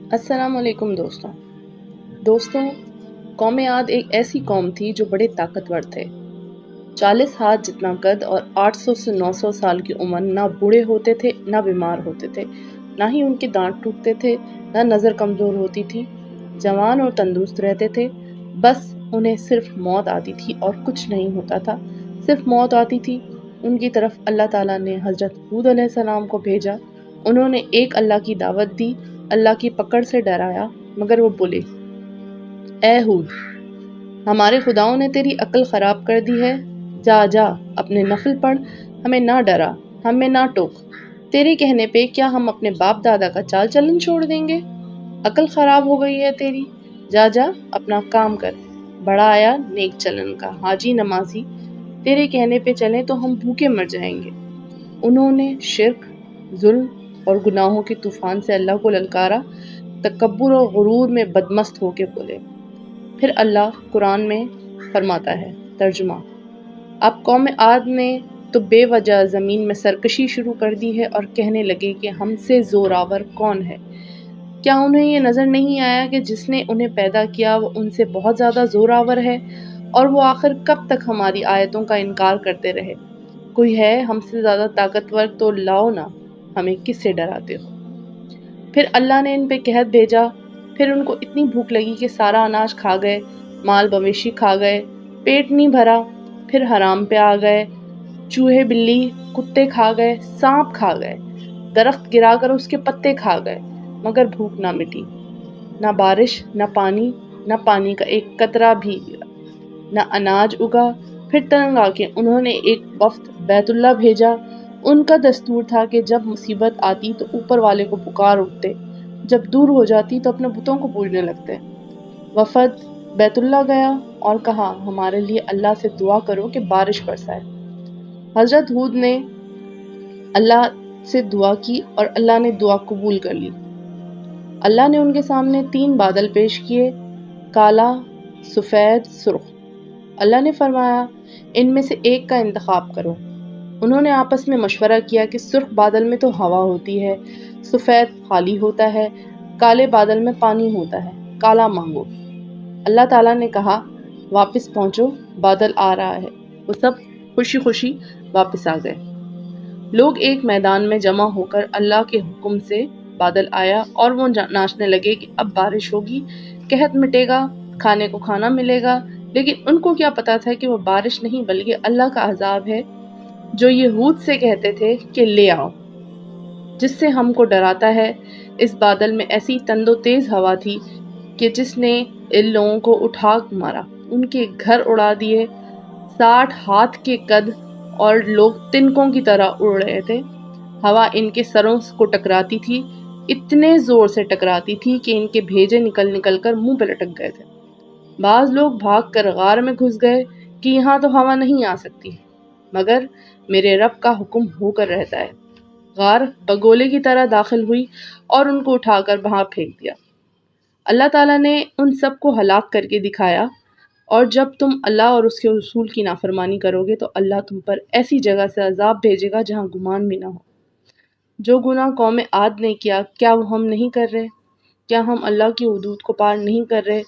السلام علیکم دوستوں قوم عاد ایک ایسی قوم تھی جو بڑے طاقتور تھے۔ 40 ہاتھ جتنا قد اور 800 سے 900 سال کی عمر۔ نہ بوڑھے ہوتے تھے نہ بیمار ہوتے تھے، نہ ہی ان کے دانت ٹوٹتے تھے، نہ نظر کمزور ہوتی تھی۔ جوان اور تندرست رہتے تھے، بس انہیں صرف موت آتی تھی اور کچھ نہیں ہوتا تھا، صرف موت آتی تھی۔ ان کی طرف اللہ تعالیٰ نے حضرت ہود علیہ السلام کو بھیجا۔ انہوں نے ایک اللہ کی دعوت دی، اللہ کی پکڑ سے ڈرایا، مگر وہ بولے، اے ہود، ہمارے خداؤں نے تیری عقل خراب کر دی ہے، جا اپنے نفل پڑھ، ہمیں نہ ڈرا، ہمیں نہ ٹوک۔ تیرے کہنے پہ کیا ہم اپنے باپ دادا کا چال چلن چھوڑ دیں گے؟ عقل خراب ہو گئی ہے تیری، جا اپنا کام کر۔ بڑا آیا نیک چلن کا حاجی نمازی، تیرے کہنے پہ چلیں تو ہم بھوکے مر جائیں گے۔ انہوں نے شرک، ظلم اور گناہوں کے طوفان سے اللہ کو للکارا، تکبر اور غرور میں بدمست ہو کے بولے۔ پھر اللہ قرآن میں فرماتا ہے، ترجمہ: اب قوم عاد نے تو بے وجہ زمین میں سرکشی شروع کر دی ہے اور کہنے لگے کہ ہم سے زوراور کون ہے؟ کیا انہیں یہ نظر نہیں آیا کہ جس نے انہیں پیدا کیا وہ ان سے بہت زیادہ زوراور ہے؟ اور وہ آخر کب تک ہماری آیتوں کا انکار کرتے رہے؟ کوئی ہے ہم سے زیادہ طاقتور تو لاؤ نا، ہمیں کس سے ڈراتے ہو؟ پھر اللہ نے ان پہ قحط بھیجا۔ پھر ان کو اتنی بھوک لگی کہ سارا اناج کھا گئے، مال مویشی کھا گئے، پیٹ نہیں بھرا۔ پھر حرام پہ آ گئے، چوہے بلی کتے کھا گئے، سانپ کھا گئے، درخت گرا کر اس کے پتے کھا گئے، مگر بھوک نہ مٹی۔ نہ بارش، نہ پانی کا ایک قطرہ بھی گرا، نہ اناج اگا۔ پھر تنگ آ کے انہوں نے ایک وفد بیت اللہ بھیجا۔ ان کا دستور تھا کہ جب مصیبت آتی تو اوپر والے کو پکار اٹھتے، جب دور ہو جاتی تو اپنے بتوں کو پوجنے لگتے۔ وفد بیت اللہ گیا اور کہا، ہمارے لیے اللہ سے دعا کرو کہ بارش برسائے۔ حضرت ہود نے اللہ سے دعا کی اور اللہ نے دعا قبول کر لی۔ اللہ نے ان کے سامنے 3 بادل پیش کیے، کالا، سفید، سرخ۔ اللہ نے فرمایا، ان میں سے ایک کا انتخاب کرو۔ انہوں نے آپس میں مشورہ کیا کہ سرخ بادل میں تو ہوا ہوتی ہے، سفید خالی ہوتا ہے، کالے بادل میں پانی ہوتا ہے، کالا مانگو۔ اللہ تعالیٰ نے کہا، واپس پہنچو، بادل آ رہا ہے۔ وہ سب خوشی خوشی واپس آ گئے۔ لوگ ایک میدان میں جمع ہو کر اللہ کے حکم سے بادل آیا اور وہ ناچنے لگے کہ اب بارش ہوگی، قحط مٹے گا، کھانے کو کھانا ملے گا۔ لیکن ان کو کیا پتا تھا کہ وہ بارش نہیں بلکہ اللہ کا عذاب ہے، جو یہ ہود سے کہتے تھے کہ لے آؤ، جس سے ہم کو ڈراتا ہے۔ اس بادل میں ایسی تند و تیز ہوا تھی کہ جس نے ان لوگوں کو اٹھا مارا، ان کے گھر اڑا دیے۔ 60 ہاتھ کے قد اور لوگ تنکوں کی طرح اڑ رہے تھے۔ ہوا ان کے سروں کو ٹکراتی تھی، اتنے زور سے ٹکراتی تھی کہ ان کے بھیجے نکل نکل کر منہ پہ لٹک گئے تھے۔ بعض لوگ بھاگ کر غار میں گھس گئے کہ یہاں تو ہوا نہیں آ سکتی، مگر میرے رب کا حکم ہو کر رہتا ہے۔ غار بگولے کی طرح داخل ہوئی اور ان کو اٹھا کر وہاں پھینک دیا۔ اللہ تعالیٰ نے ان سب کو ہلاک کر کے دکھایا، اور جب تم اللہ اور اس کے رسول کی نافرمانی کرو گے تو اللہ تم پر ایسی جگہ سے عذاب بھیجے گا جہاں گمان بھی نہ ہو۔ جو گناہ قوم عاد نے کیا، کیا وہ ہم نہیں کر رہے؟ کیا ہم اللہ کی حدود کو پار نہیں کر رہے؟